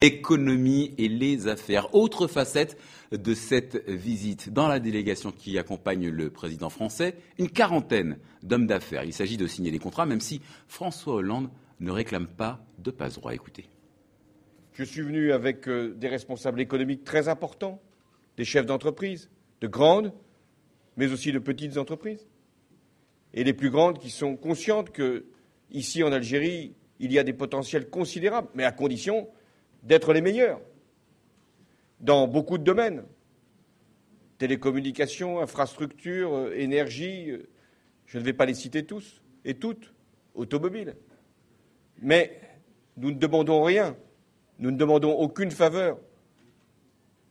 Économie et les affaires. Autre facette de cette visite. Dans la délégation qui accompagne le président français, une quarantaine d'hommes d'affaires. Il s'agit de signer des contrats, même si François Hollande ne réclame pas de passe-droit. Écoutez. Je suis venu avec des responsables économiques très importants, des chefs d'entreprise, de grandes, mais aussi de petites entreprises. Et les plus grandes qui sont conscientes qu'ici en Algérie, il y a des potentiels considérables, mais à condition d'être les meilleurs dans beaucoup de domaines. Télécommunications, infrastructures, énergie, je ne vais pas les citer tous et toutes, automobile. Mais nous ne demandons rien, nous ne demandons aucune faveur.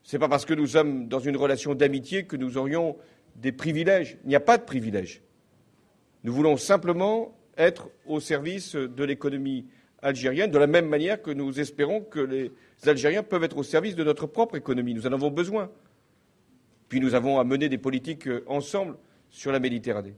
Ce n'est pas parce que nous sommes dans une relation d'amitié que nous aurions des privilèges. Il n'y a pas de privilèges. Nous voulons simplement être au service de l'économie algérienne, de la même manière que nous espérons que les Algériens peuvent être au service de notre propre économie. Nous en avons besoin. Puis nous avons à mener des politiques ensemble sur la Méditerranée.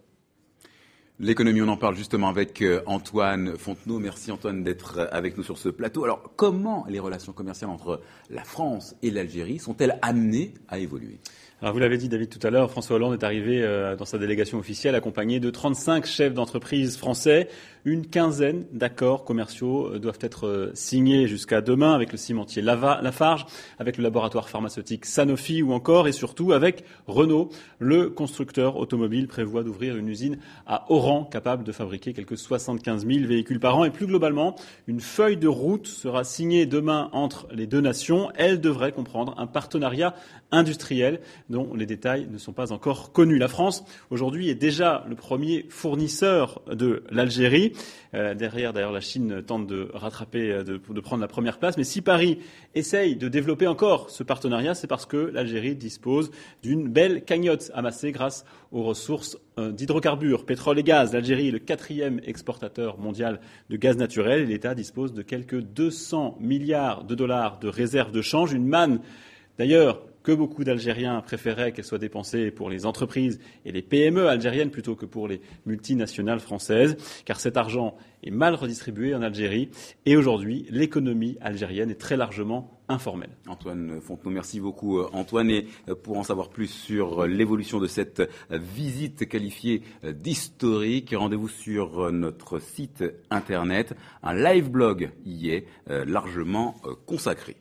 L'économie, on en parle justement avec Antoine Fontenot. Merci Antoine d'être avec nous sur ce plateau. Alors, comment les relations commerciales entre la France et l'Algérie sont-elles amenées à évoluer ? Alors vous l'avez dit David tout à l'heure, François Hollande est arrivé dans sa délégation officielle accompagné de 35 chefs d'entreprise français. Une quinzaine d'accords commerciaux doivent être signés jusqu'à demain avec le cimentier Lafarge, avec le laboratoire pharmaceutique Sanofi ou encore et surtout avec Renault. Le constructeur automobile prévoit d'ouvrir une usine à Oran capable de fabriquer quelques 75 000 véhicules par an. Et plus globalement, une feuille de route sera signée demain entre les deux nations. Elle devrait comprendre un partenariat industriel dont les détails ne sont pas encore connus. La France, aujourd'hui, est déjà le premier fournisseur de l'Algérie. Derrière, d'ailleurs, la Chine tente de rattraper, de prendre la première place. Mais si Paris essaye de développer encore ce partenariat, c'est parce que l'Algérie dispose d'une belle cagnotte amassée grâce aux ressources d'hydrocarbures, pétrole et gaz. L'Algérie est le 4e exportateur mondial de gaz naturel et l'État dispose de quelques 200 milliards de dollars de réserves de change. Une manne, d'ailleurs, que beaucoup d'Algériens préféraient qu'elle soit dépensée pour les entreprises et les PME algériennes plutôt que pour les multinationales françaises, car cet argent est mal redistribué en Algérie et aujourd'hui, l'économie algérienne est très largement informelle. Antoine Fontenot, merci beaucoup Antoine. Et pour en savoir plus sur l'évolution de cette visite qualifiée d'historique, rendez-vous sur notre site internet. Un live blog y est largement consacré.